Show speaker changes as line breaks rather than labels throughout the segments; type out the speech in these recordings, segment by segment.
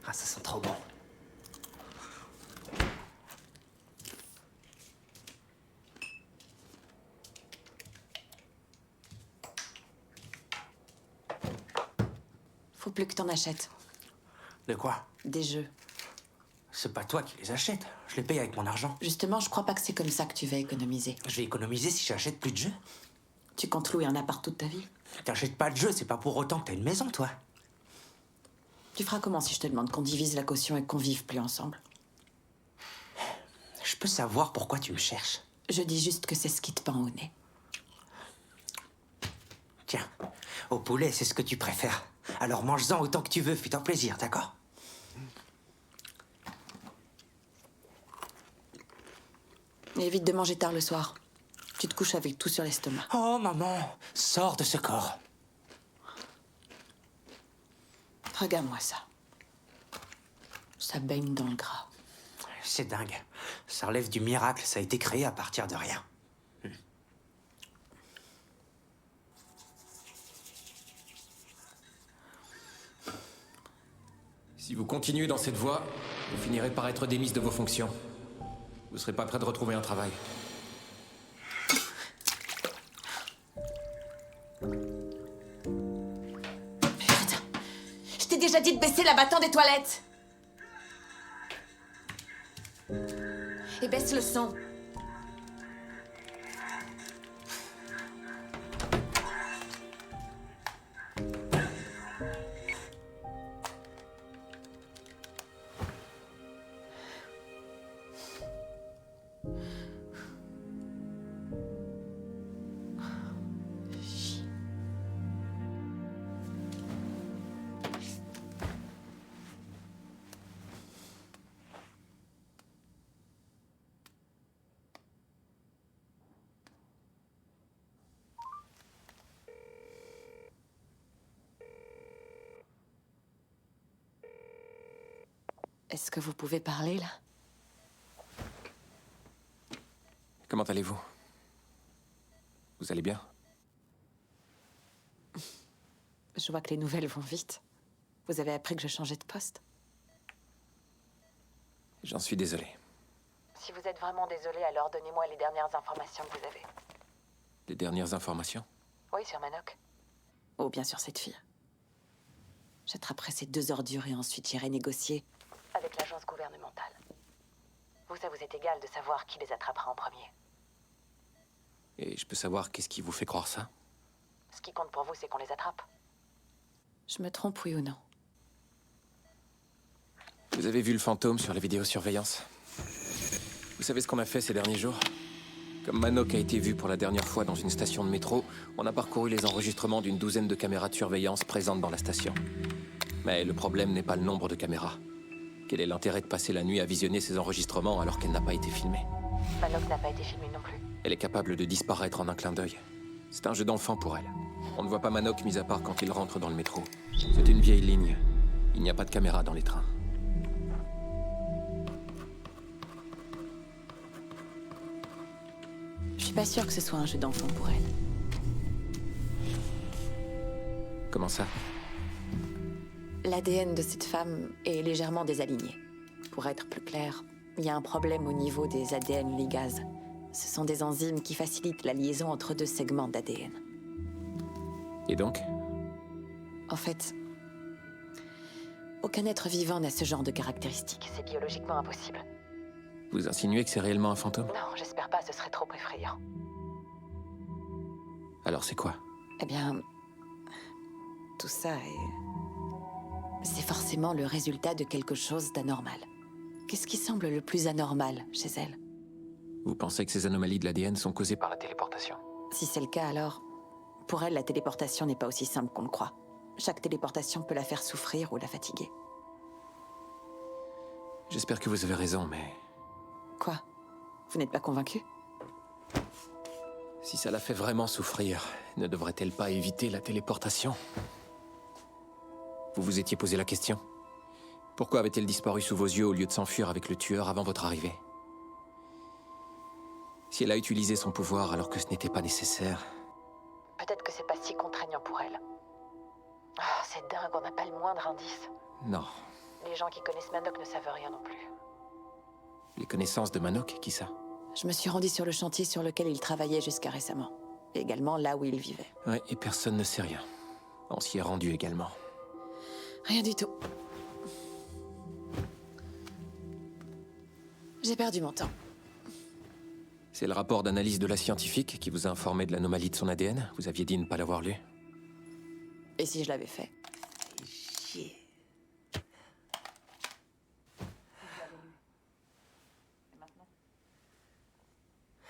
Ah, ça sent trop bon.
Faut plus que t'en achètes.
De quoi?
Des jeux.
C'est pas toi qui les achètes. Je les paye avec mon argent.
Justement, je crois pas que c'est comme ça que tu vas économiser.
Je vais économiser si j'achète plus de jeux.
Tu comptes louer un appart toute ta vie?
T'achètes pas de jeux, c'est pas pour autant que t'as une maison, toi.
Tu feras comment si je te demande qu'on divise la caution et qu'on vive plus ensemble?
Je peux savoir pourquoi tu me cherches.
Je dis juste que c'est ce qui te pend au nez.
Tiens, au poulet, c'est ce que tu préfères. Alors mange-en autant que tu veux, fais-toi plaisir, d'accord?
Et évite de manger tard le soir. Tu te couches avec tout sur l'estomac.
Oh, maman, sors de ce corps.
Regarde-moi ça. Ça baigne dans le gras.
C'est dingue. Ça relève du miracle, ça a été créé à partir de rien.
Si vous continuez dans cette voie, vous finirez par être démise de vos fonctions. Vous serez pas prêt de retrouver un travail.
Putain, je t'ai déjà dit de baisser l'abattant des toilettes. Et baisse le son. Est-ce que vous pouvez parler, là?
Comment allez-vous? Vous allez bien?
Je vois que les nouvelles vont vite. Vous avez appris que je changeais de poste?
J'en suis désolé.
Si vous êtes vraiment désolé, alors donnez-moi les dernières informations que vous avez.
Les dernières informations?
Oui, sur Manoc. Oh, bien sûr, cette fille. J'attraperai ces deux ordures et ensuite j'irai négocier avec l'agence gouvernementale. Vous, ça vous est égal de savoir qui les attrapera en premier.
Et je peux savoir qu'est-ce qui vous fait croire ça?
Ce qui compte pour vous, c'est qu'on les attrape. Je me trompe, oui ou non?
Vous avez vu le fantôme sur la vidéosurveillance? Vous savez ce qu'on a fait ces derniers jours? Comme Manoc a été vu pour la dernière fois dans une station de métro, on a parcouru les enregistrements d'une douzaine de caméras de surveillance présentes dans la station. Mais le problème n'est pas le nombre de caméras. Quel est l'intérêt de passer la nuit à visionner ces enregistrements alors qu'elle n'a pas été filmée?
Manoc n'a pas été filmé non plus.
Elle est capable de disparaître en un clin d'œil. C'est un jeu d'enfant pour elle. On ne voit pas Manoc mis à part quand il rentre dans le métro. C'est une vieille ligne. Il n'y a pas de caméra dans les trains.
Je suis pas sûre que ce soit un jeu d'enfant pour elle.
Comment ça?
L'ADN de cette femme est légèrement désaligné. Pour être plus clair, il y a un problème au niveau des ADN ligases. Ce sont des enzymes qui facilitent la liaison entre deux segments d'ADN.
Et donc?
En fait, aucun être vivant n'a ce genre de caractéristiques. C'est biologiquement impossible.
Vous insinuez que c'est réellement un fantôme?
Non, j'espère pas, ce serait trop effrayant.
Alors c'est quoi?
Eh bien, tout ça c'est forcément le résultat de quelque chose d'anormal. Qu'est-ce qui semble le plus anormal chez elle?
Vous pensez que ces anomalies de l'ADN sont causées par la téléportation?
Si c'est le cas, alors, pour elle, la téléportation n'est pas aussi simple qu'on le croit. Chaque téléportation peut la faire souffrir ou la fatiguer.
J'espère que vous avez raison, mais...
Quoi? Vous n'êtes pas convaincu?
Si ça la fait vraiment souffrir, ne devrait-elle pas éviter la téléportation? Vous vous étiez posé la question? Pourquoi avait-elle disparu sous vos yeux au lieu de s'enfuir avec le tueur avant votre arrivée? Si elle a utilisé son pouvoir alors que ce n'était pas nécessaire...
Peut-être que c'est pas si contraignant pour elle. Ah, c'est dingue, on n'a pas le moindre indice.
Non.
Les gens qui connaissent Manoc ne savent rien non plus.
Les connaissances de Manoc, qui ça?
Je me suis rendue sur le chantier sur lequel il travaillait jusqu'à récemment. Et également là où il vivait.
Ouais, et personne ne sait rien. On s'y est rendu également.
Rien du tout. J'ai perdu mon temps.
C'est le rapport d'analyse de la scientifique qui vous a informé de l'anomalie de son ADN? Vous aviez dit ne pas l'avoir lu.
Et si je l'avais fait?
Chier.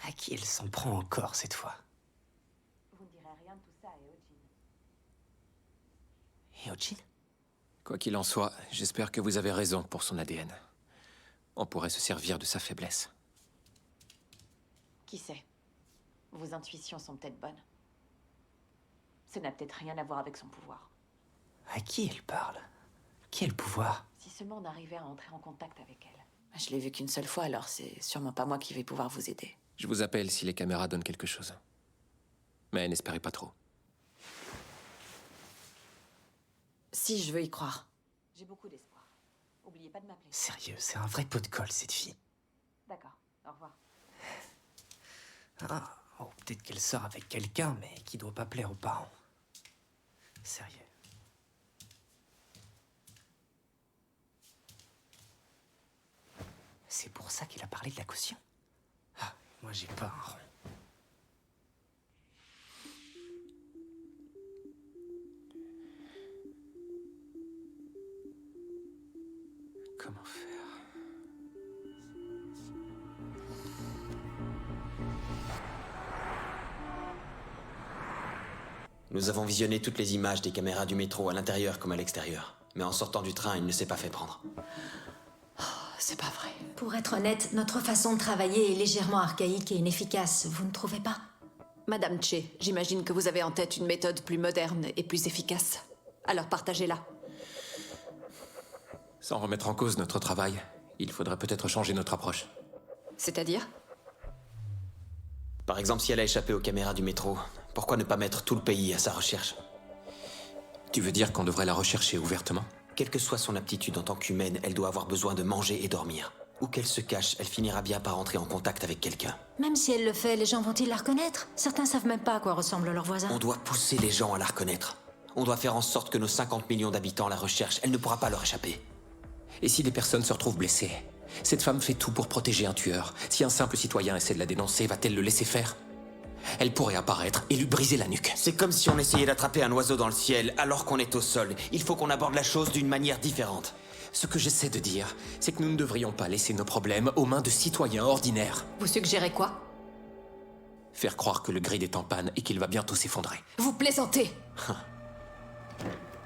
À qui elle s'en prend encore cette fois?
Vous ne direz rien de tout ça à Eugene.
Et Eugene?
Quoi qu'il en soit, j'espère que vous avez raison pour son ADN. On pourrait se servir de sa faiblesse.
Qui sait? Vos intuitions sont peut-être bonnes. Ça n'a peut-être rien à voir avec son pouvoir.
À qui elle parle? Quel pouvoir?
Si seulement on arrivait à entrer en contact avec elle. Je l'ai vue qu'une seule fois, alors c'est sûrement pas moi qui vais pouvoir vous aider.
Je vous appelle si les caméras donnent quelque chose. Mais n'espérez pas trop.
Si je veux y croire. J'ai beaucoup d'espoir. Oubliez pas de m'appeler.
Sérieux, c'est un vrai pot de colle, cette fille.
D'accord, au revoir.
Ah, oh, peut-être qu'elle sort avec quelqu'un, mais qui doit pas plaire aux parents. Sérieux. C'est pour ça qu'il a parlé de la caution. Ah, moi j'ai pas un rond. Comment faire?
Nous avons visionné toutes les images des caméras du métro à l'intérieur comme à l'extérieur. Mais en sortant du train, il ne s'est pas fait prendre.
C'est pas vrai.
Pour être honnête, notre façon de travailler est légèrement archaïque et inefficace, vous ne trouvez pas?
Madame Che, j'imagine que vous avez en tête une méthode plus moderne et plus efficace. Alors partagez-la.
Sans remettre en cause notre travail, il faudrait peut-être changer notre approche.
C'est-à-dire?
Par exemple, si elle a échappé aux caméras du métro, pourquoi ne pas mettre tout le pays à sa recherche?
Tu veux dire qu'on devrait la rechercher ouvertement?
Quelle que soit son aptitude en tant qu'humaine, elle doit avoir besoin de manger et dormir. Où qu'elle se cache, elle finira bien par entrer en contact avec quelqu'un.
Même si elle le fait, les gens vont-ils la reconnaître? Certains savent même pas à quoi ressemblent leurs voisins.
On doit pousser les gens à la reconnaître. On doit faire en sorte que nos 50 millions d'habitants la recherchent. Elle ne pourra pas leur échapper.
Et si des personnes se retrouvent blessées? Cette femme fait tout pour protéger un tueur. Si un simple citoyen essaie de la dénoncer, va-t-elle le laisser faire? Elle pourrait apparaître et lui briser la nuque.
C'est comme si on essayait d'attraper un oiseau dans le ciel alors qu'on est au sol. Il faut qu'on aborde la chose d'une manière différente.
Ce que j'essaie de dire, c'est que nous ne devrions pas laisser nos problèmes aux mains de citoyens ordinaires.
Vous suggérez quoi?
Faire croire que le grid est en panne et qu'il va bientôt s'effondrer.
Vous plaisantez!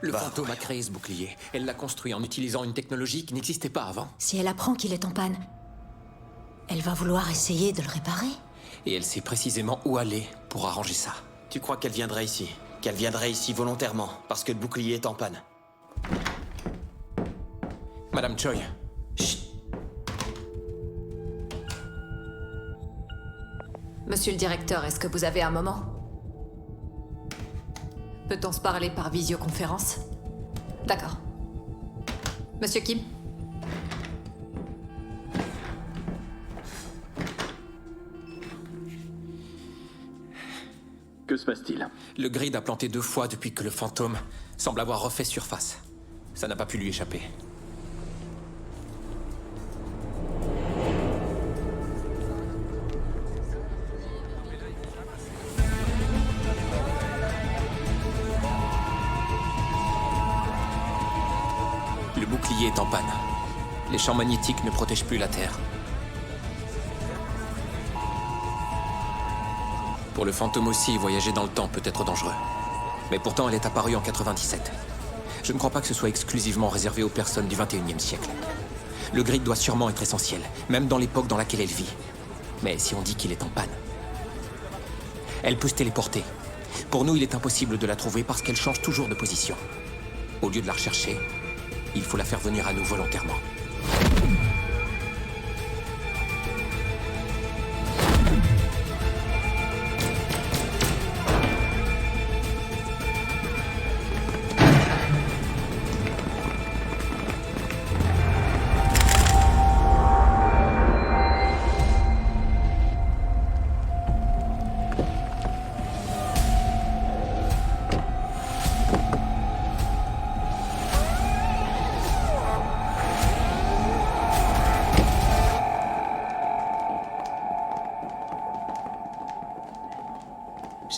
Le fantôme a créé ce bouclier. Elle l'a construit en utilisant une technologie qui n'existait pas avant.
Si elle apprend qu'il est en panne, elle va vouloir essayer de le réparer.
Et elle sait précisément où aller pour arranger ça.
Tu crois qu'elle viendrait ici? Qu'elle viendrait ici volontairement, parce que le bouclier est en panne?
Madame Choi.
Chut!
Monsieur le directeur, est-ce que vous avez un moment? Peut-on se parler par visioconférence? D'accord. Monsieur Kim?
Que se passe-t-il?
Le grid a planté 2 fois depuis que le fantôme semble avoir refait surface. Ça n'a pas pu lui échapper. Le bouclier est en panne. Les champs magnétiques ne protègent plus la Terre. Pour le fantôme aussi, voyager dans le temps peut être dangereux. Mais pourtant, elle est apparue en 97. Je ne crois pas que ce soit exclusivement réservé aux personnes du 21e siècle. Le grid doit sûrement être essentiel, même dans l'époque dans laquelle elle vit. Mais si on dit qu'il est en panne, elle peut se téléporter. Pour nous, il est impossible de la trouver parce qu'elle change toujours de position. Au lieu de la rechercher, il faut la faire venir à nous volontairement.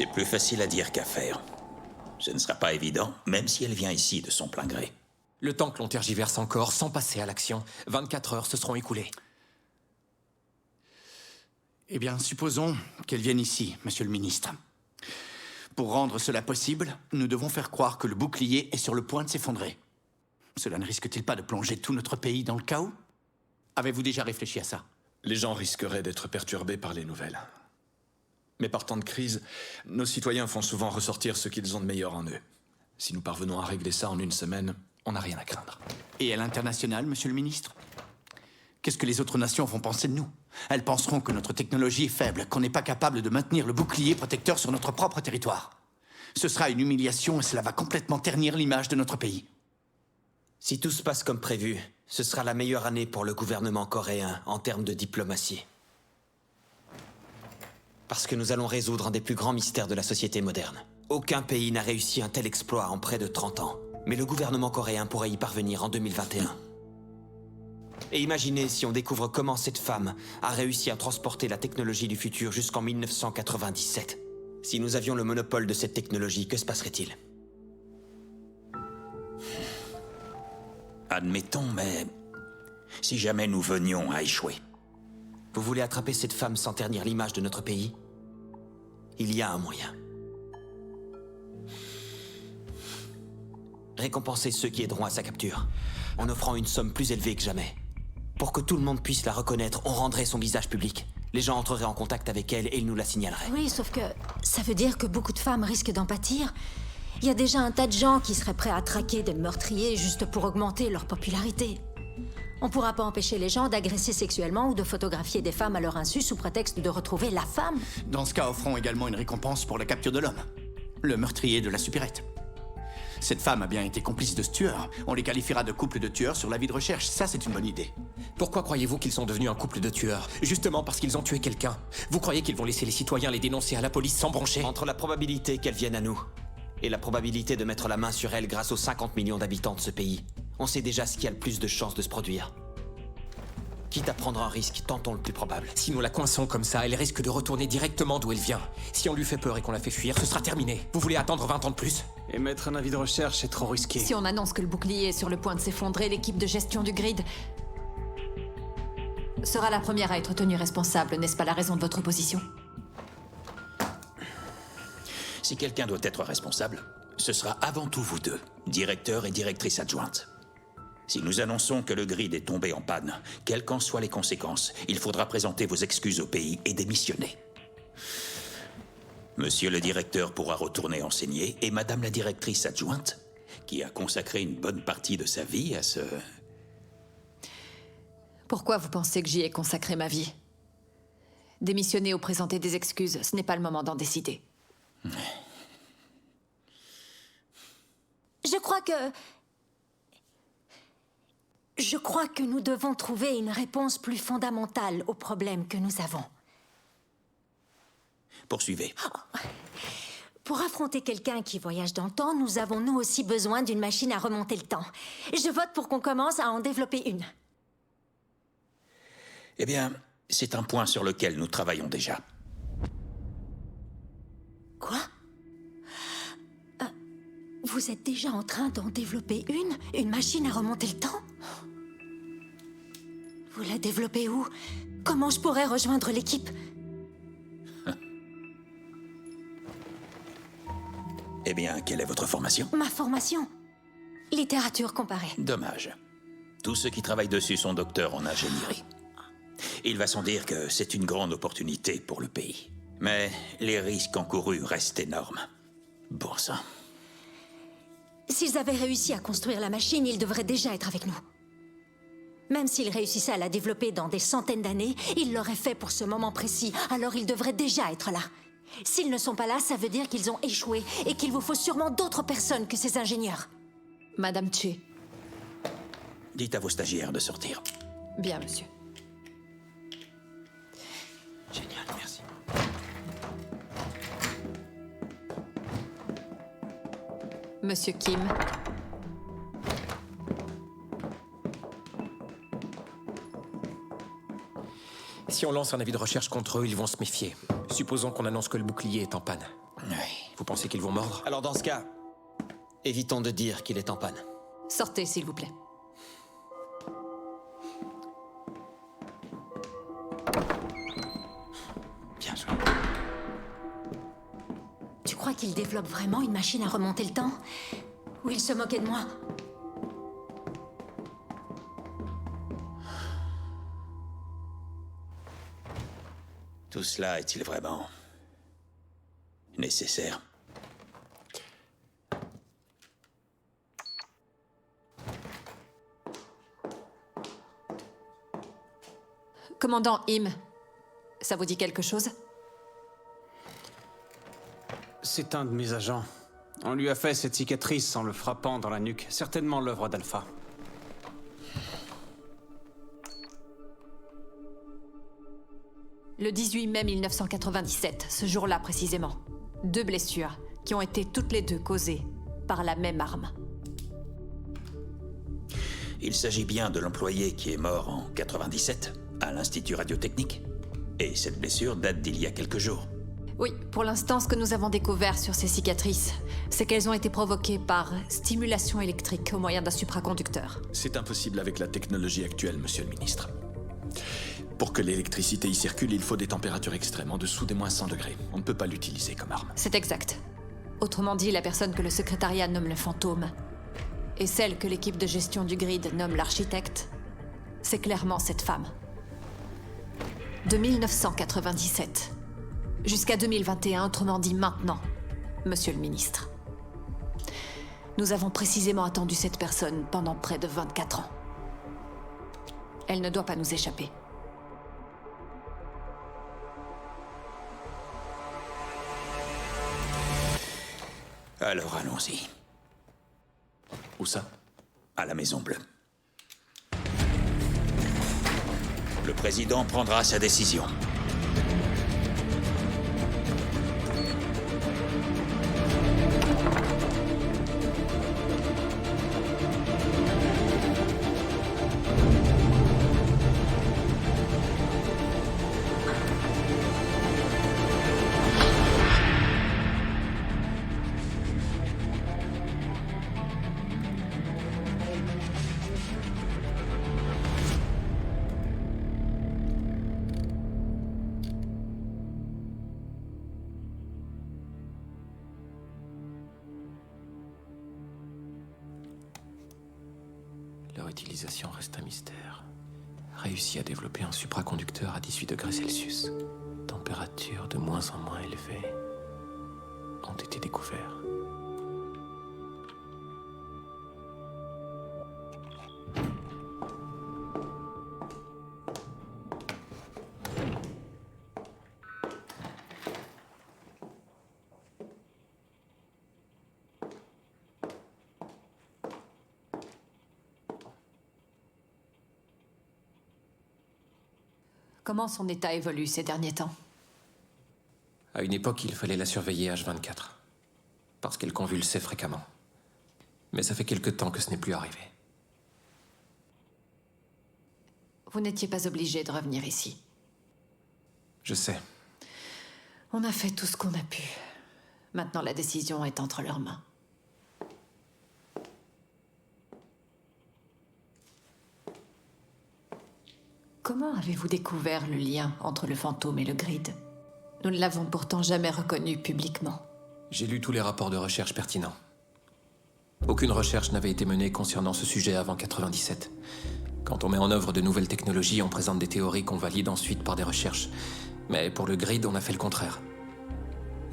C'est plus facile à dire qu'à faire. Ce ne sera pas évident, même si elle vient ici de son plein gré.
Le temps que l'on tergiverse encore, sans passer à l'action, 24 heures se seront écoulées.
Eh bien, supposons qu'elle vienne ici, monsieur le ministre. Pour rendre cela possible, nous devons faire croire que le bouclier est sur le point de s'effondrer. Cela ne risque-t-il pas de plonger tout notre pays dans le chaos? Avez-vous déjà réfléchi à ça?
Les gens risqueraient d'être perturbés par les nouvelles. Mais par temps de crise, nos citoyens font souvent ressortir ce qu'ils ont de meilleur en eux. Si nous parvenons à régler ça en une semaine, on n'a rien à craindre.
Et à l'international, monsieur le ministre? Qu'est-ce que les autres nations vont penser de nous? Elles penseront que notre technologie est faible, qu'on n'est pas capable de maintenir le bouclier protecteur sur notre propre territoire. Ce sera une humiliation et cela va complètement ternir l'image de notre pays.
Si tout se passe comme prévu, ce sera la meilleure année pour le gouvernement coréen en termes de diplomatie. Parce que nous allons résoudre un des plus grands mystères de la société moderne. Aucun pays n'a réussi un tel exploit en près de 30 ans. Mais le gouvernement coréen pourrait y parvenir en 2021. Et imaginez si on découvre comment cette femme a réussi à transporter la technologie du futur jusqu'en 1997. Si nous avions le monopole de cette technologie, que se passerait-il?
Admettons, mais si jamais nous venions à échouer.
Vous voulez attraper cette femme sans ternir l'image de notre pays? Il y a un moyen. Récompenser ceux qui aideront à sa capture, en offrant une somme plus élevée que jamais. Pour que tout le monde puisse la reconnaître, on rendrait son visage public. Les gens entreraient en contact avec elle et ils nous la signaleraient.
Oui, sauf que ça veut dire que beaucoup de femmes risquent d'en pâtir. Il y a déjà un tas de gens qui seraient prêts à traquer des meurtriers juste pour augmenter leur popularité. On pourra pas empêcher les gens d'agresser sexuellement ou de photographier des femmes à leur insu sous prétexte de retrouver la femme.
Dans ce cas, offrons également une récompense pour la capture de l'homme. Le meurtrier de la supérette. Cette femme a bien été complice de ce tueur. On les qualifiera de couple de tueurs sur l'avis de recherche. Ça, c'est une bonne idée.
Pourquoi croyez-vous qu'ils sont devenus un couple de tueurs? Justement parce qu'ils ont tué quelqu'un. Vous croyez qu'ils vont laisser les citoyens les dénoncer à la police sans broncher?
Entre la probabilité qu'elle vienne à nous et la probabilité de mettre la main sur elle grâce aux 50 millions d'habitants de ce pays, on sait déjà ce qui a le plus de chances de se produire. Quitte à prendre un risque, tentons le plus probable.
Si nous la coinçons comme ça, elle risque de retourner directement d'où elle vient. Si on lui fait peur et qu'on la fait fuir, ce sera terminé. Vous voulez attendre 20 ans de plus?
Émettre un avis de recherche est trop risqué.
Si on annonce que le bouclier est sur le point de s'effondrer, l'équipe de gestion du grid sera la première à être tenue responsable, n'est-ce pas la raison de votre position?
Si quelqu'un doit être responsable, ce sera avant tout vous deux, directeur et directrice adjointe. Si nous annonçons que le grid est tombé en panne, quelles qu'en soient les conséquences, il faudra présenter vos excuses au pays et démissionner. Monsieur le directeur pourra retourner enseigner et madame la directrice adjointe, qui a consacré une bonne partie de sa vie à ce...
Pourquoi vous pensez que j'y ai consacré ma vie? Démissionner ou présenter des excuses, ce n'est pas le moment d'en décider.
Je crois que nous devons trouver une réponse plus fondamentale au problème que nous avons.
Poursuivez.
Pour affronter quelqu'un qui voyage dans le temps, nous avons nous aussi besoin d'une machine à remonter le temps. Je vote pour qu'on commence à en développer une.
Eh bien, c'est un point sur lequel nous travaillons déjà.
Quoi? Vous êtes déjà en train d'en développer une machine à remonter le temps? Vous la développez où? Comment je pourrais rejoindre l'équipe?
Eh bien, quelle est votre formation?
Ma formation? Littérature comparée.
Dommage. Tous ceux qui travaillent dessus sont docteurs en ingénierie. Il va sans dire que c'est une grande opportunité pour le pays. Mais les risques encourus restent énormes. Bon sang.
S'ils avaient réussi à construire la machine, ils devraient déjà être avec nous. Même s'ils réussissaient à la développer dans des centaines d'années, ils l'auraient fait pour ce moment précis, alors ils devraient déjà être là. S'ils ne sont pas là, ça veut dire qu'ils ont échoué et qu'il vous faut sûrement d'autres personnes que ces ingénieurs.
Madame Che.
Dites à vos stagiaires de sortir.
Bien, monsieur.
Génial, merci.
Monsieur Kim.
Si on lance un avis de recherche contre eux, ils vont se méfier. Supposons qu'on annonce que le bouclier est en panne. Vous pensez qu'ils vont mordre?
Alors dans ce cas, évitons de dire qu'il est en panne.
Sortez, s'il vous plaît.
Bien joué.
Tu crois qu'il développe vraiment une machine à remonter le temps? Ou il se moquait de moi?
Tout cela est-il vraiment nécessaire?
Commandant Im, ça vous dit quelque chose?
C'est un de mes agents. On lui a fait cette cicatrice en le frappant dans la nuque. Certainement l'œuvre d'Alpha.
Le 18 mai 1997, ce jour-là précisément. 2 blessures qui ont été toutes les deux causées par la même arme.
Il s'agit bien de l'employé qui est mort en 97 à l'Institut radiotechnique. Et cette blessure date d'il y a quelques jours.
Oui, pour l'instant, ce que nous avons découvert sur ces cicatrices, c'est qu'elles ont été provoquées par stimulation électrique au moyen d'un supraconducteur.
C'est impossible avec la technologie actuelle, monsieur le ministre. Pour que l'électricité y circule, il faut des températures extrêmes, en dessous des -100 degrés. On ne peut pas l'utiliser comme arme.
C'est exact. Autrement dit, la personne que le secrétariat nomme le fantôme et celle que l'équipe de gestion du grid nomme l'architecte, c'est clairement cette femme. De 1997 jusqu'à 2021, autrement dit maintenant, monsieur le ministre. Nous avons précisément attendu cette personne pendant près de 24 ans. Elle ne doit pas nous échapper.
Alors allons-y.
Où ça?
À la Maison Bleue. Le président prendra sa décision.
Leur utilisation reste un mystère. Réussi à développer un supraconducteur à 18 degrés Celsius. Température de moins en moins élevée. Ont été découverts.
Comment son état évolue ces derniers temps?
À une époque, il fallait la surveiller H24. Parce qu'elle convulsait fréquemment. Mais ça fait quelque temps que ce n'est plus arrivé.
Vous n'étiez pas obligé de revenir ici.
Je sais.
On a fait tout ce qu'on a pu. Maintenant, la décision est entre leurs mains. Comment avez-vous découvert le lien entre le fantôme et le grid? Nous ne l'avons pourtant jamais reconnu publiquement.
J'ai lu tous les rapports de recherche pertinents. Aucune recherche n'avait été menée concernant ce sujet avant 97. Quand on met en œuvre de nouvelles technologies, on présente des théories qu'on valide ensuite par des recherches. Mais pour le grid, on a fait le contraire.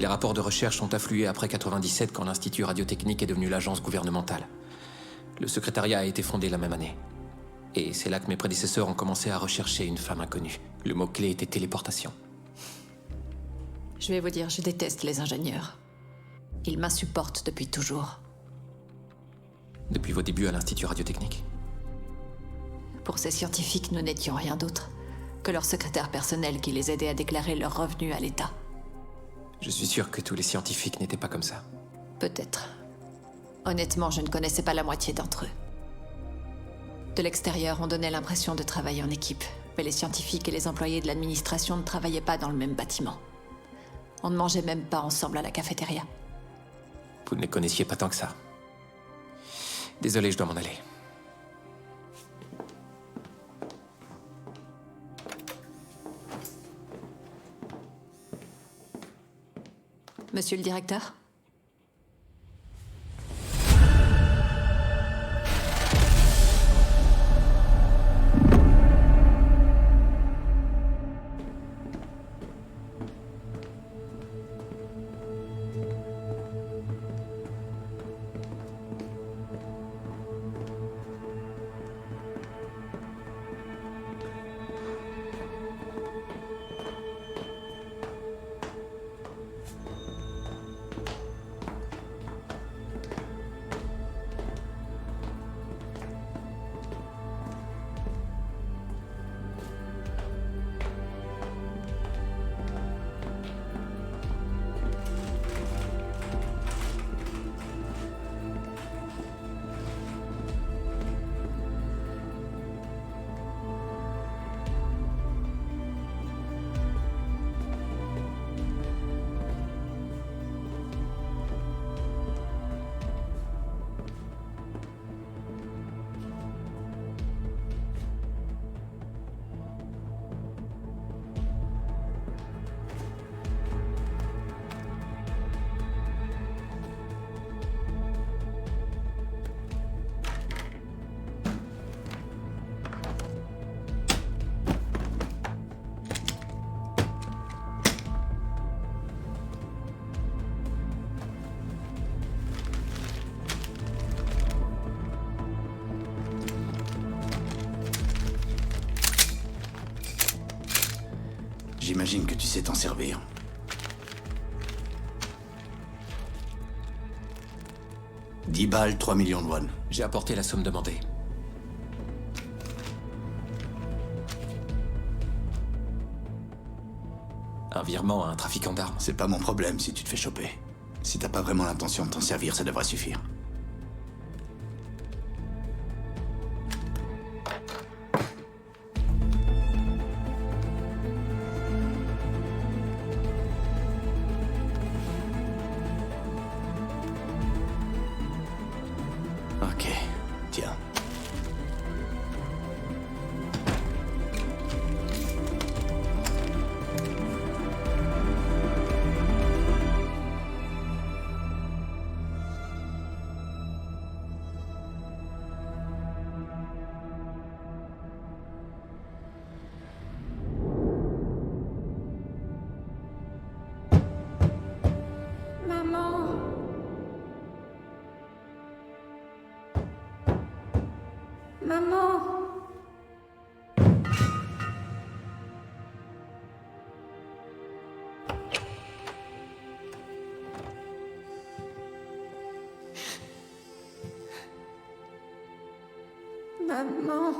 Les rapports de recherche ont afflué après 97 quand l'Institut radiotechnique est devenu l'agence gouvernementale. Le secrétariat a été fondé la même année. Et c'est là que mes prédécesseurs ont commencé à rechercher une femme inconnue. Le mot-clé était téléportation.
Je vais vous dire, je déteste les ingénieurs. Ils m'insupportent depuis toujours.
Depuis vos débuts à l'Institut radiotechnique?
Pour ces scientifiques, nous n'étions rien d'autre que leur secrétaire personnel qui les aidait à déclarer leurs revenus à l'État.
Je suis sûr que tous les scientifiques n'étaient pas comme ça.
Peut-être. Honnêtement, je ne connaissais pas la moitié d'entre eux. De l'extérieur, on donnait l'impression de travailler en équipe, mais les scientifiques et les employés de l'administration ne travaillaient pas dans le même bâtiment. On ne mangeait même pas ensemble à la cafétéria.
Vous ne les connaissiez pas tant que ça. Désolé, je dois m'en aller.
Monsieur le directeur?
J'imagine que tu sais t'en servir. « 10 balles, 3 millions de won.
J'ai apporté la somme demandée. Un virement à un trafiquant d'armes.
C'est pas mon problème si tu te fais choper. Si t'as pas vraiment l'intention de t'en servir, ça devrait suffire. Ok, tiens.
Maman. Maman. Maman.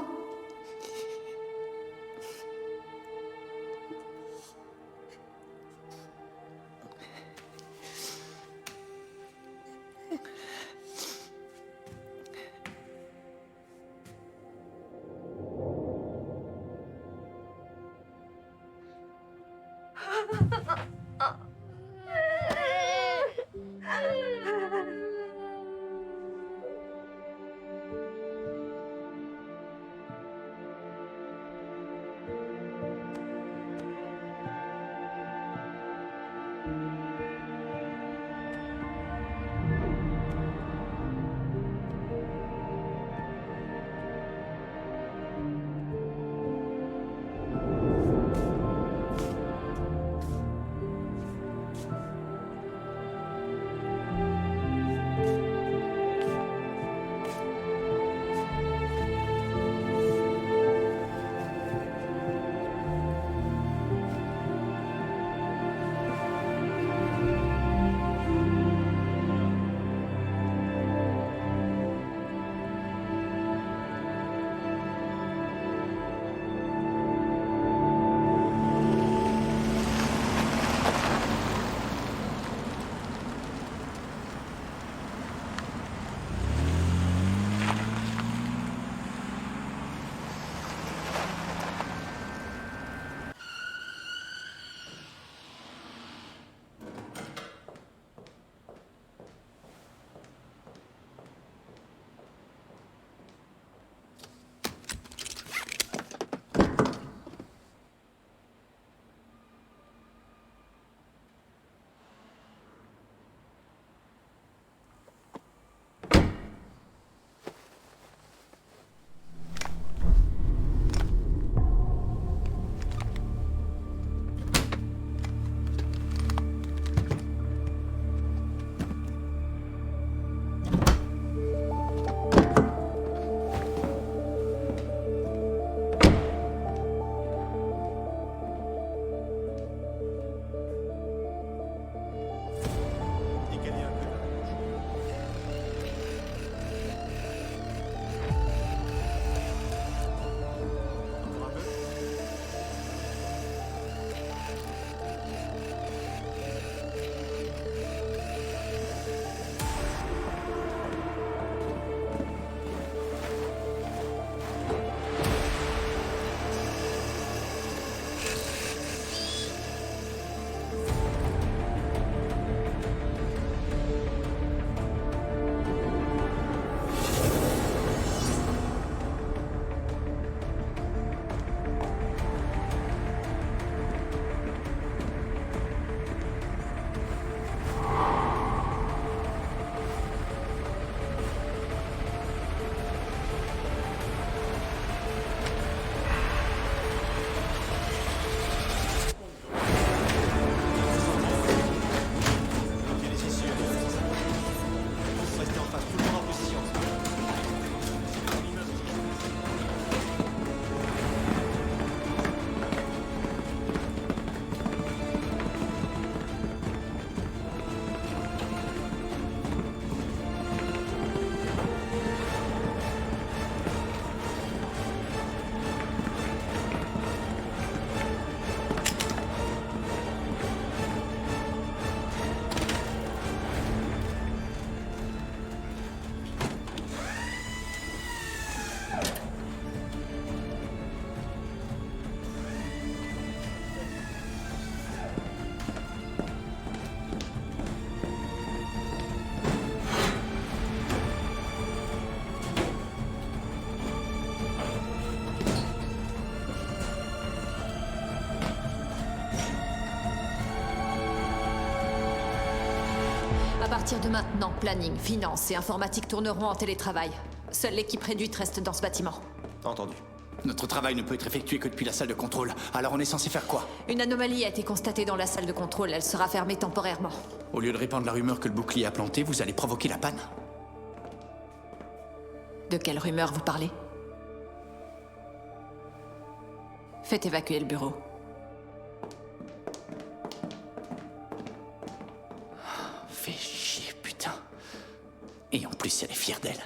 À partir de maintenant, planning, finance et informatique tourneront en télétravail. Seule l'équipe réduite reste dans ce bâtiment.
Entendu. Notre travail ne peut être effectué que depuis la salle de contrôle. Alors on est censé faire quoi?
Une anomalie a été constatée dans la salle de contrôle. Elle sera fermée temporairement.
Au lieu de répandre la rumeur que le bouclier a planté, vous allez provoquer la panne?
De quelle rumeur vous parlez? Faites évacuer le bureau.
Fais chier, putain. Et en plus, elle est fière d'elle.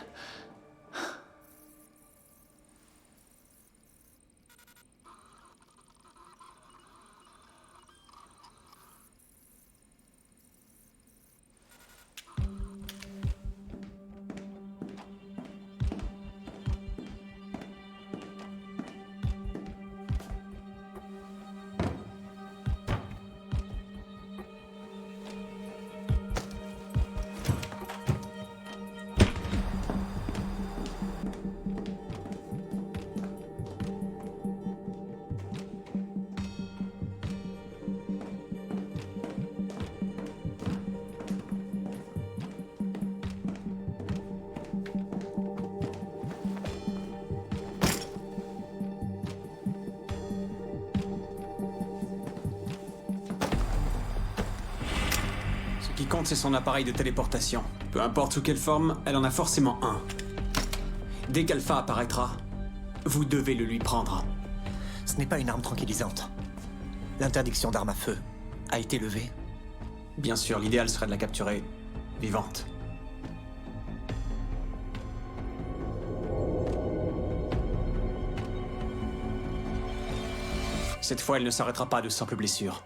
Ce qui compte, c'est son appareil de téléportation. Peu importe sous quelle forme, elle en a forcément un. Dès qu'Alpha apparaîtra, vous devez le lui prendre.
Ce n'est pas une arme tranquillisante. L'interdiction d'armes à feu a été levée.
Bien sûr, l'idéal serait de la capturer vivante. Cette fois, elle ne s'arrêtera pas de simples blessures.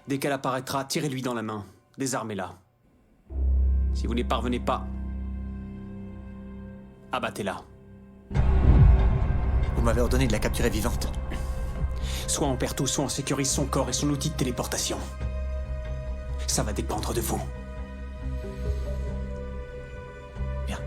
Dès qu'elle apparaîtra, tirez-lui dans la main. Désarmez-la. Si vous n'y parvenez pas, abattez-la.
Vous m'avez ordonné de la capturer vivante.
Soit on perd tout, soit on sécurise son corps et son outil de téléportation. Ça va dépendre de vous.
Bien.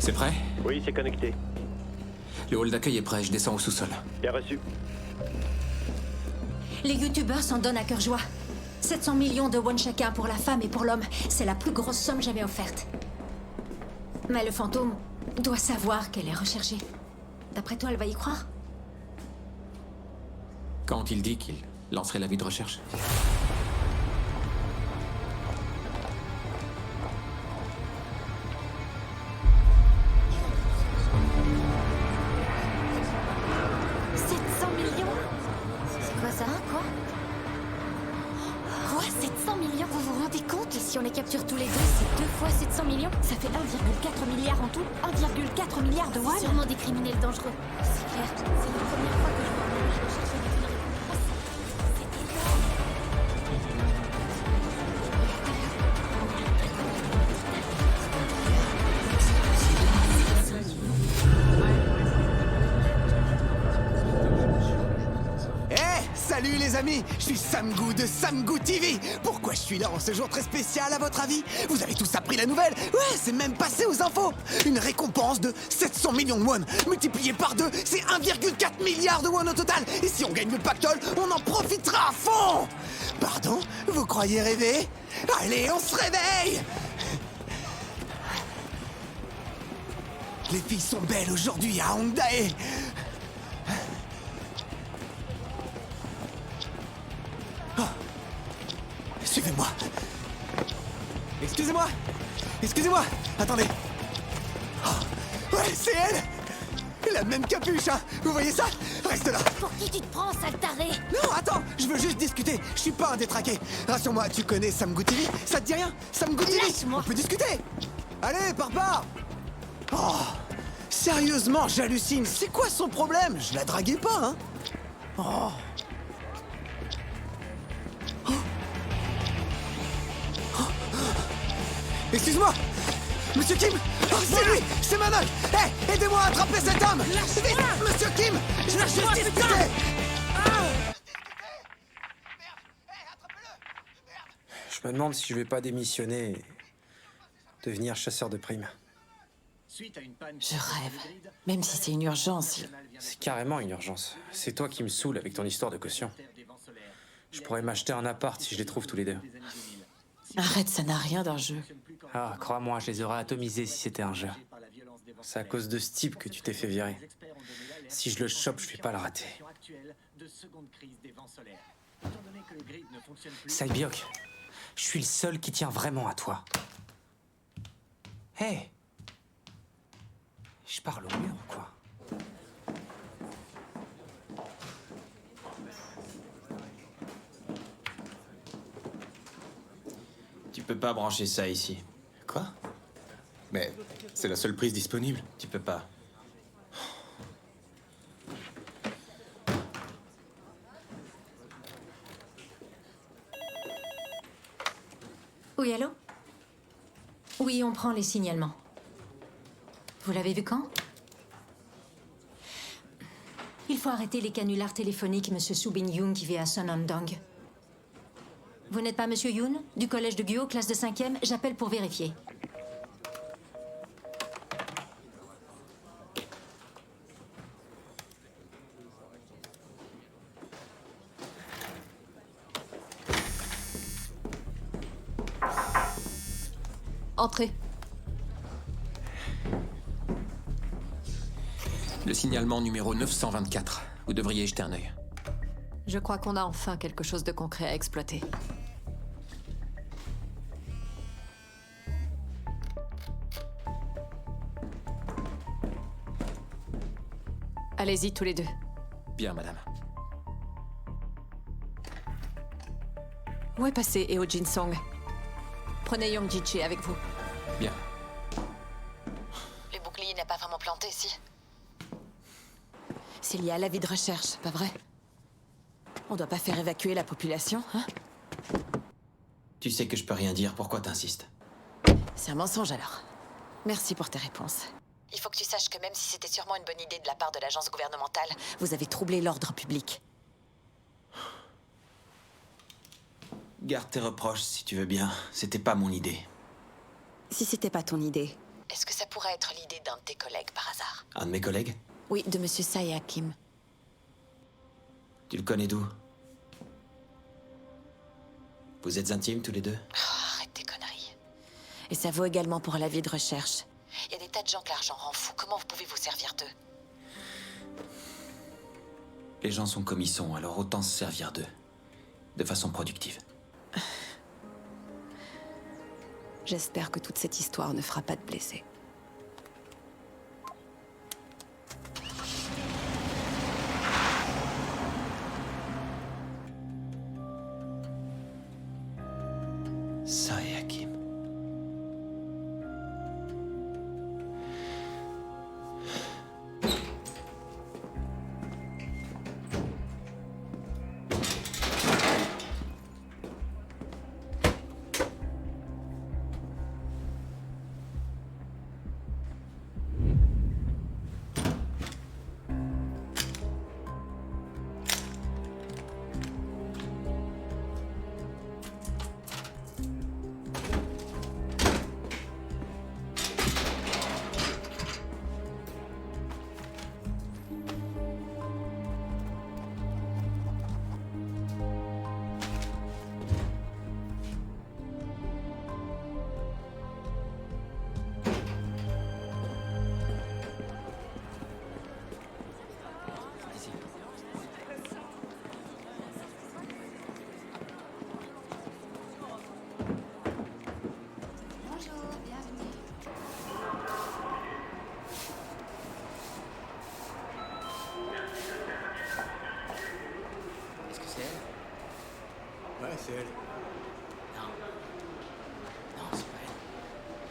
C'est prêt?
Oui, c'est connecté.
Le hall d'accueil est prêt, je descends au sous-sol.
Bien reçu.
Les youtubeurs s'en donnent à cœur joie. 700 millions de won chacun pour la femme et pour l'homme. C'est la plus grosse somme jamais offerte. Mais le fantôme doit savoir qu'elle est recherchée. D'après toi, elle va y croire?
Quand il dit qu'il lancerait l'avis de recherche?
Si on les capture tous les deux, c'est 2 fois 700 millions. Ça fait 1,4 milliard en tout. 1,4 milliard de won. Sûrement des criminels dangereux. C'est clair. C'est la première fois que je vois un mec rechercher des criminels.
Hé, salut les amis!
me, je suis Samgoo de Samgoo TV. Pourquoi je suis là en ce jour très spécial à votre avis? Vous avez tous appris la nouvelle? Ouais, c'est même passé aux infos. Une récompense de 700 millions de won, multiplié par 2, c'est 1,4 milliard de won au total. Et si on gagne le pactole, on en profitera à fond. Pardon? Vous croyez rêver? Allez, on se réveille. Les filles sont belles aujourd'hui à Hongdae. Oh. Suivez-moi. Excusez-moi. Excusez-moi. Attendez. Oh. Ouais, c'est elle. La même capuche, hein. Vous voyez ça? Reste là.
Pour qui tu te prends, sale taré?
Non, attends, je veux juste discuter. Je suis pas un détraqué. Rassure-moi, tu connais Samgoo TV? Ça te dit rien? Samgoo TV?
Lâche-moi.
On peut discuter. Allez, pars. Oh, sérieusement, j'hallucine. C'est quoi son problème? Je la draguais pas, hein? Oh. Oh. Oh. Excuse-moi. Monsieur Kim. Oh, c'est lui. C'est Manon. Hé, aidez-moi à attraper cet homme. Vite, Monsieur Kim. Je la juste discuter.
Je me demande si je vais pas démissionner et devenir chasseur de primes.
Je rêve. Même si c'est une urgence.
C'est carrément une urgence. C'est toi qui me saoule avec ton histoire de caution. Je pourrais m'acheter un appart si je les trouve tous les deux.
Arrête, ça n'a rien d'un jeu.
Ah, crois-moi, je les aurais atomisés si c'était un jeu. C'est à cause de ce type que tu t'es fait virer. Si je le chope, je vais pas le rater. Cybiok, je suis le seul qui tient vraiment à toi. Hé! Je parle au mur ou quoi?
Tu peux pas brancher ça ici.
Quoi? Mais c'est la seule prise disponible.
Tu peux pas.
Oui, allô? Oui, on prend les signalements. Vous l'avez vu quand? Il faut arrêter les canulars téléphoniques, Monsieur Subin Yoon qui vit à Sonandong. Vous n'êtes pas Monsieur Yoon, du collège de Guo, classe de 5e? J'appelle pour vérifier.
Entrez.
Le signalement numéro 924. Vous devriez y jeter un œil.
Je crois qu'on a enfin quelque chose de concret à exploiter. Allez-y tous les deux.
Bien, madame.
Où est passé Eo Jin-song? Prenez Young Ji-che avec vous.
Bien.
Le bouclier n'a pas vraiment planté, si? C'est lié à l'avis de recherche, pas vrai? On doit pas faire évacuer la population, hein?
Tu sais que je peux rien dire, pourquoi t'insistes?
C'est un mensonge alors. Merci pour tes réponses. Il faut que tu saches que même si c'était sûrement une bonne idée de la part de l'agence gouvernementale, vous avez troublé l'ordre public.
Garde tes reproches si tu veux bien. C'était pas mon idée.
Si c'était pas ton idée, est-ce que ça pourrait être l'idée d'un de tes collègues par hasard?
Un de mes collègues?
Oui, de Monsieur Saya Kim.
Tu le connais d'où? Vous êtes intimes tous les deux?
Oh, arrête tes conneries. Et ça vaut également pour l'avis de recherche. Il y a des tas de gens que l'argent rend fou. Comment vous pouvez vous servir d'eux?
Les gens sont comme ils sont, alors autant se servir d'eux. De façon productive.
J'espère que toute cette histoire ne fera pas de blessés.
Saya Kim.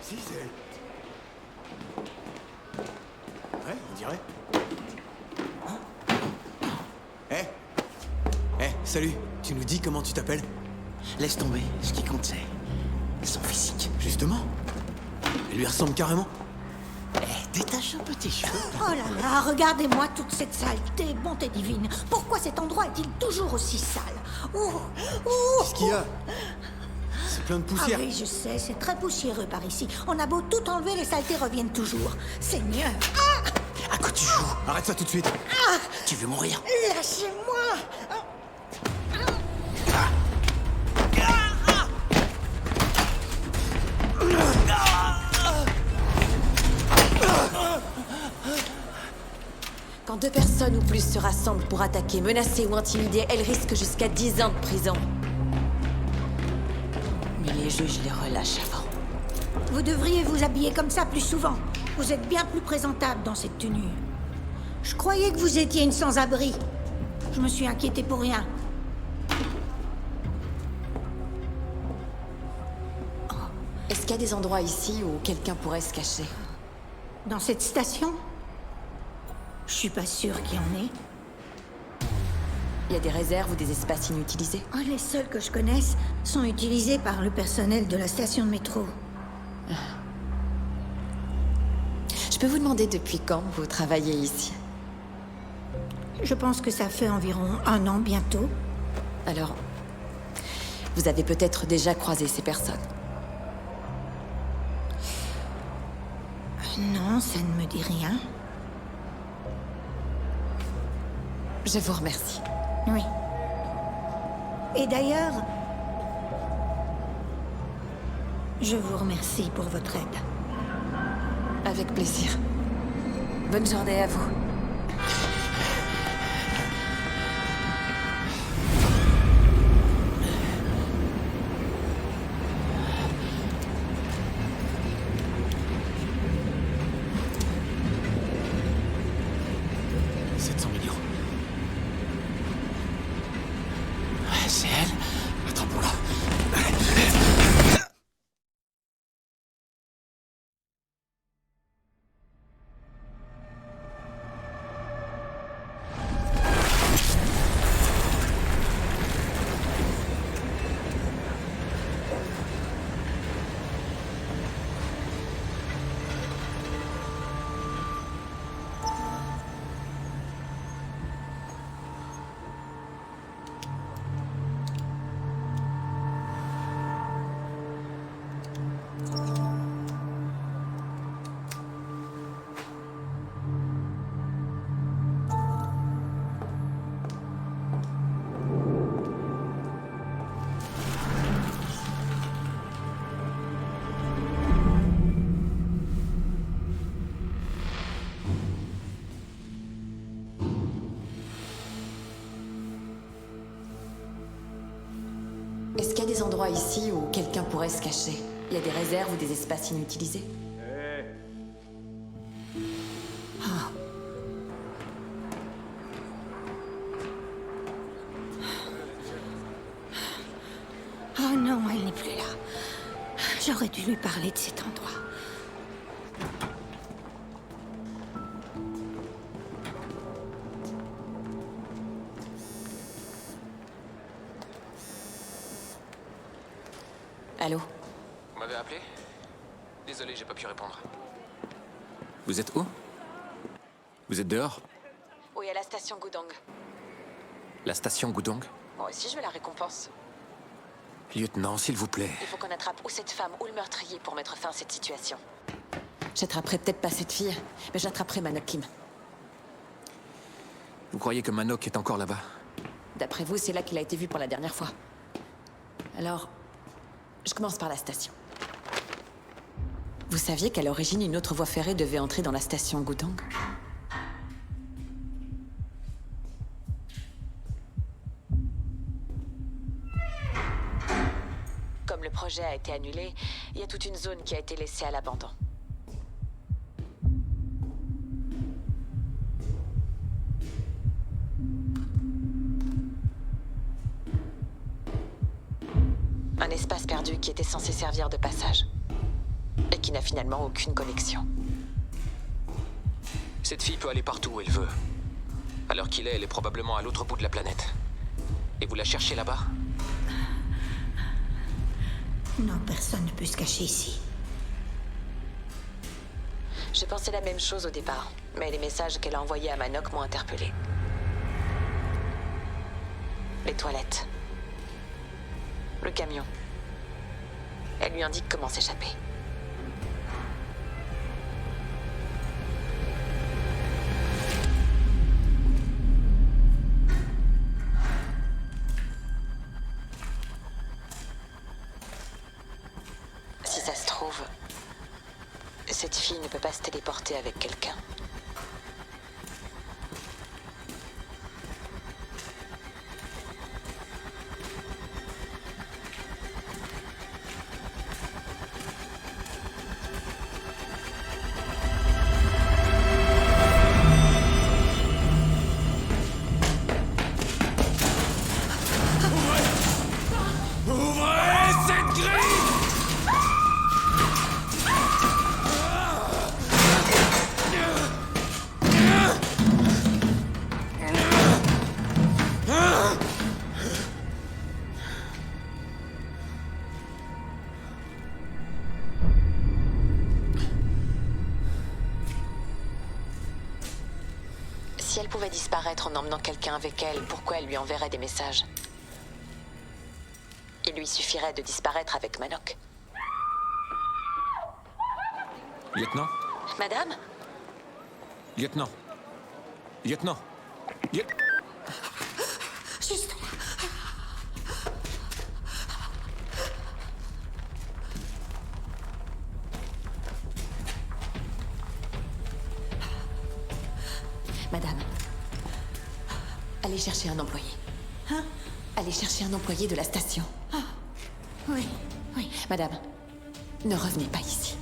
Si, c'est elle. Ouais, on dirait. Salut. Tu nous dis comment tu t'appelles?
Laisse tomber. Ce qui compte, c'est son physique.
Justement. Elle lui ressemble carrément.
Détache un peu tes cheveux.
Oh là là, regardez-moi toute cette saleté, bonté divine. Pourquoi cet endroit est-il toujours aussi sale?
Qu'est-ce qu'il y a? C'est plein de poussière.
Ah oui, je sais, c'est très poussiéreux par ici. On a beau tout enlever, les saletés reviennent toujours. Seigneur.
À quoi tu joues?
Arrête ça tout de suite.
Tu veux mourir?
Lâchez-moi.
Quand 2 personnes ou plus se rassemblent pour attaquer, menacer ou intimider, elles risquent jusqu'à 10 ans de prison. Mais les juges les relâchent avant.
Vous devriez vous habiller comme ça plus souvent. Vous êtes bien plus présentable dans cette tenue. Je croyais que vous étiez une sans-abri. Je me suis inquiétée pour rien.
Est-ce qu'il y a des endroits ici où quelqu'un pourrait se cacher?
Dans cette station? Je suis pas sûre qu'il y en ait.
Il y a des réserves ou des espaces inutilisés?
Oh, les seuls que je connaisse sont utilisés par le personnel de la station de métro.
Je peux vous demander depuis quand vous travaillez ici?
Je pense que ça fait environ 1 an bientôt.
Alors, vous avez peut-être déjà croisé ces personnes?
Non, ça ne me dit rien.
Je vous remercie.
Oui. Et d'ailleurs, je vous remercie pour votre aide.
Avec plaisir. Bonne journée à vous.
C'est elle. Attrapons-la.
Est-ce qu'il y a des endroits ici où quelqu'un pourrait se cacher? Il y a des réserves ou des espaces inutilisés?
Oh non, elle n'est plus là. J'aurais dû lui parler de cet endroit.
Allô?
Vous m'avez appelé? Désolé, j'ai pas pu répondre. Vous êtes où? Vous êtes dehors?
Oui, à la station Gudong.
La station Gudong?
Moi aussi, je veux la récompense.
Lieutenant, s'il vous plaît.
Il faut qu'on attrape ou cette femme ou le meurtrier pour mettre fin à cette situation. J'attraperai peut-être pas cette fille, mais j'attraperai Manok Kim.
Vous croyez que Manok est encore là-bas?
D'après vous, c'est là qu'il a été vu pour la dernière fois. Alors, je commence par la station. Vous saviez qu'à l'origine, une autre voie ferrée devait entrer dans la station Gudong? Comme le projet a été annulé, il y a toute une zone qui a été laissée à l'abandon. Un espace perdu qui était censé servir de passage. Et qui qui n'a finalement aucune connexion.
Cette fille peut aller partout où elle veut. À l'heure qu'il est, elle est probablement à l'autre bout de la planète. Et vous la cherchez là-bas?
Non, personne ne peut se cacher ici.
J'ai pensé la même chose au départ, mais les messages qu'elle a envoyés à Manok m'ont interpellée. Les toilettes. Le camion. Elle lui indique comment s'échapper. Si ça se trouve, cette fille ne peut pas se téléporter avec quelqu'un.
Ouvrez cette grille!
Si elle pouvait disparaître en emmenant quelqu'un avec elle, pourquoi elle lui enverrait des messages? Il lui suffirait de disparaître avec Manok.
Lieutenant?
Madame?
Lieutenant? Lieutenant?
Juste là.
Madame, allez chercher un employé.
Hein?
Allez chercher un employé de la station.
Oui, oui.
Madame, ne revenez pas ici.